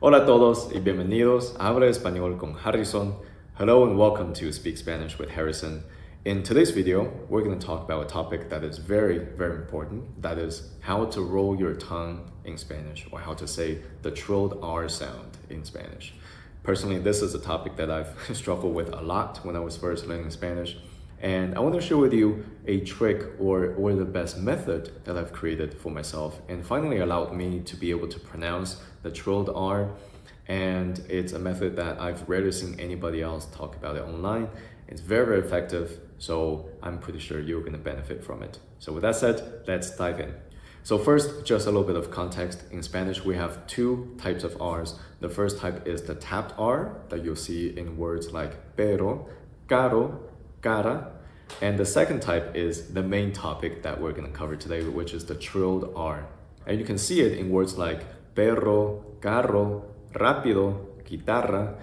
Hola a todos y bienvenidos a Habla Español con Harrison. Hello and welcome to Speak Spanish with Harrison. In today's video, we're going to talk about a topic that is very, very important. That is how to roll your tongue in Spanish, or how to say the trilled R sound in Spanish. Personally, this is a topic that I've struggled with a lot when I was first learning Spanish. And I want to share with you a trick or the best method that I've created for myself and finally allowed me to be able to pronounce the trilled R. And it's a method that I've rarely seen anybody else talk about it online. It's very, very effective, so I'm pretty sure you're going to benefit from it. So with that said, let's dive in. So first, just a little bit of context. In Spanish, we have two types of R's. The first type is the tapped R that you'll see in words like pero, caro, cara. And the second type is the main topic that we're going to cover today, which is the trilled R. And you can see it in words like perro, carro, rápido, guitarra.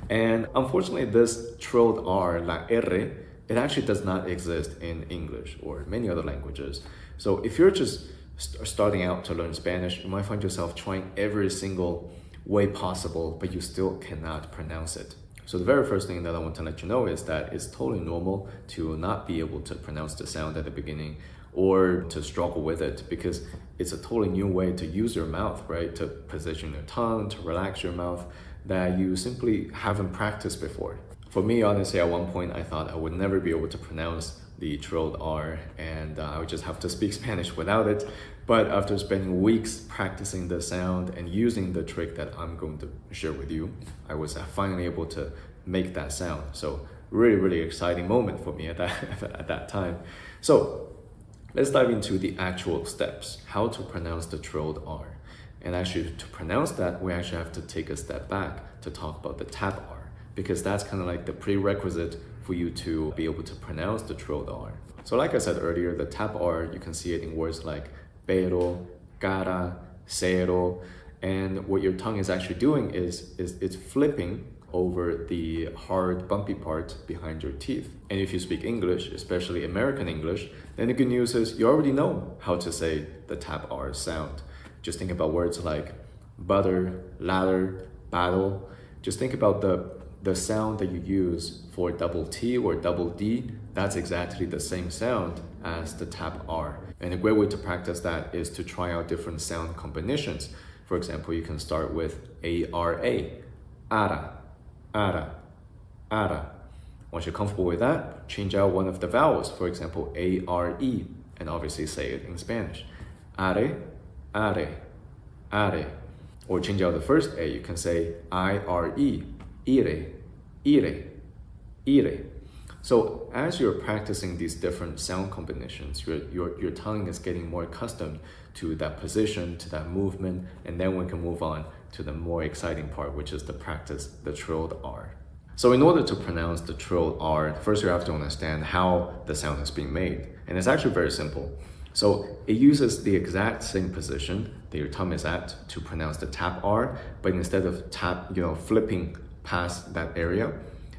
And unfortunately, this trilled R, la R, it actually does not exist in English or many other languages. So if you're just starting out to learn Spanish, you might find yourself trying every single way possible, but you still cannot pronounce it. So the very first thing that I want to let you know is that it's totally normal to not be able to pronounce the sound at the beginning or to struggle with it, because it's a totally new way to use your mouth, right? To position your tongue, to relax your mouth, that you simply haven't practiced before. For me, honestly, at one point I thought I would never be able to pronounce the trilled R and I would just have to speak Spanish without it. But after spending weeks practicing the sound and using the trick that I'm going to share with you, I was finally able to make that sound. So really, really exciting moment for me at that time. So let's dive into the actual steps, how to pronounce the trilled R. And actually, to pronounce that, we actually have to take a step back to talk about the tap R, because that's kind of like the prerequisite for you to be able to pronounce the trilled R. So like I said earlier, the tap R, you can see it in words like pero, cara, cero. And what your tongue is actually doing is it's flipping over the hard, bumpy part behind your teeth. And if you speak English, especially American English, then the good news is you already know how to say the tap R sound. Just think about words like butter, ladder, battle. Just think about the sound that you use for double T or double D. That's exactly the same sound as the tap R. And a great way to practice that is to try out different sound combinations. For example, you can start with A-R-A, ara, ara, ara. Once you're comfortable with that, change out one of the vowels. For example, A-R-E, and obviously say it in Spanish. Are, are, are. Or change out the first A, you can say I-R-E, ire, ire, ire. So as you're practicing these different sound combinations, your tongue is getting more accustomed to that position, to that movement, and then we can move on to the more exciting part, which is to practice the trilled R. So in order to pronounce the trilled R, first you have to understand how the sound is being made. And it's actually very simple. So it uses the exact same position that your tongue is at to pronounce the tap R, but instead of flipping past that area,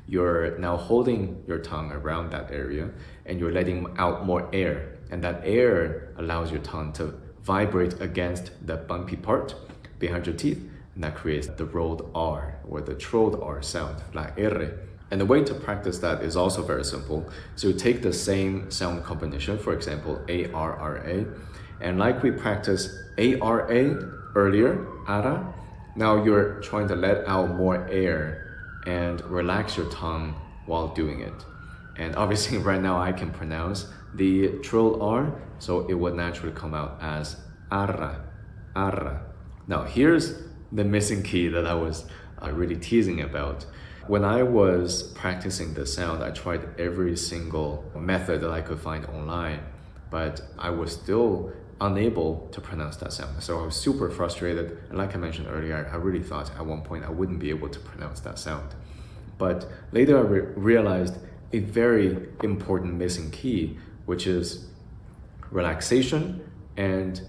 you're now holding your tongue around that area and you're letting out more air. And that air allows your tongue to vibrate against the bumpy part behind your teeth, and that creates the rolled R or the trilled R sound, la R. And the way to practice that is also very simple. So you take the same sound combination, for example, A-R-R-A, and like we practiced A-R-A earlier, ara, now you're trying to let out more air and relax your tongue while doing it. And obviously right now I can pronounce the trilled R, so it would naturally come out as arra, arra. Now here's the missing key that I was really teasing about. When I was practicing the sound, I tried every single method that I could find online, but I was still unable to pronounce that sound. So I was super frustrated. And like I mentioned earlier, I really thought at one point I wouldn't be able to pronounce that sound. But later I realized a very important missing key, which is relaxation and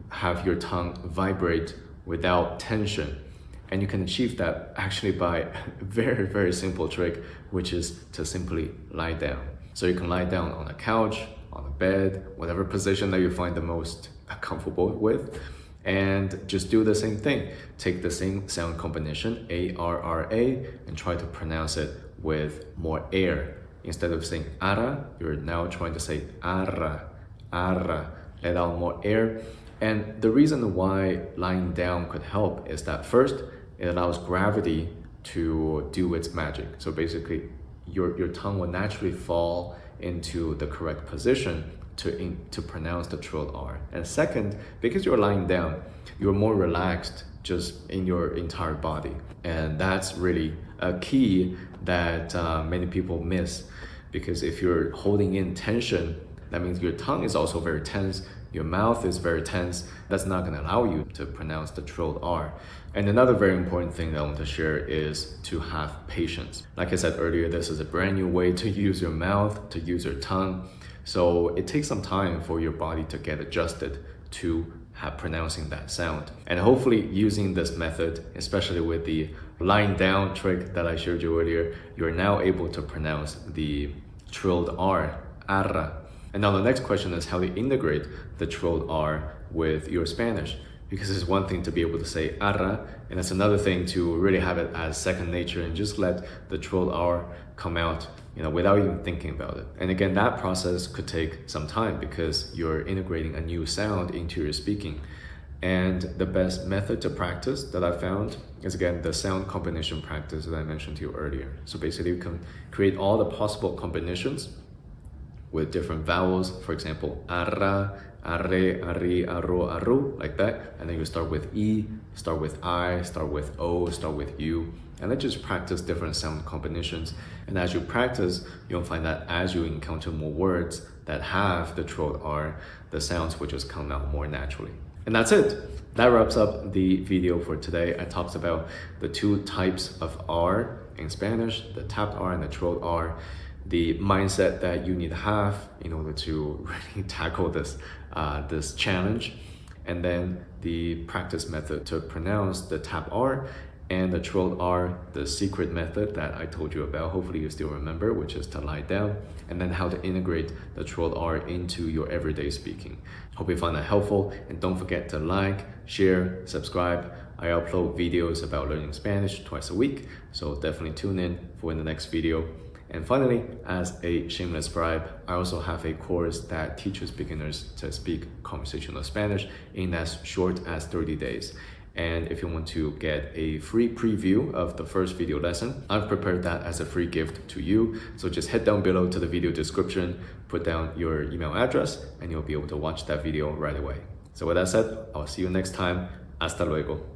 have your tongue vibrate without tension. And you can achieve that actually by a very, very simple trick, which is to simply lie down. So you can lie down on a couch, on a bed, whatever position that you find the most comfortable with. And just do the same thing. Take the same sound combination, A-R-R-A, and try to pronounce it with more air. Instead of saying ara, you're now trying to say arra, arra. Let out more air. And the reason why lying down could help is that first, it allows gravity to do its magic. So basically, your tongue will naturally fall into the correct position to pronounce the trilled R. And second, because you're lying down, you're more relaxed just in your entire body. And that's really a key that many people miss, because if you're holding in tension, that means your tongue is also very tense, your mouth is very tense. That's not going to allow you to pronounce the trilled R. And another very important thing that I want to share is to have patience. Like I said earlier, this is a brand new way to use your mouth, to use your tongue. So it takes some time for your body to get adjusted to pronouncing that sound. And hopefully using this method, especially with the lying down trick that I showed you earlier, you're now able to pronounce the trilled R, arra. And now the next question is how to integrate the trilled R with your Spanish. Because it's one thing to be able to say arra, and it's another thing to really have it as second nature and just let the trilled R come out, without even thinking about it. And again, that process could take some time because you're integrating a new sound into your speaking. And the best method to practice that I found is, again, the sound combination practice that I mentioned to you earlier. So basically you can create all the possible combinations with different vowels. For example, arra, arre, arri, arro, arru, like that. And then you start with E, start with I, start with O, start with U. And then just practice different sound combinations. And as you practice, you'll find that as you encounter more words that have the trilled R, the sounds will just come out more naturally. And that's it. That wraps up the video for today. I talked about the two types of R in Spanish, the tapped R and the trilled R, the mindset that you need to have in order to really tackle this challenge, and then the practice method to pronounce the tapped R, and the trilled R, the secret method that I told you about, hopefully you still remember, which is to lie down, and then how to integrate the trilled R into your everyday speaking. Hope you found that helpful, and don't forget to like, share, subscribe. I upload videos about learning Spanish twice a week, so definitely tune in for the next video. And finally, as a shameless bribe, I also have a course that teaches beginners to speak conversational Spanish in as short as 30 days. And if you want to get a free preview of the first video lesson, I've prepared that as a free gift to you. So just head down below to the video description, put down your email address, and you'll be able to watch that video right away. So with that said, I'll see you next time. Hasta luego.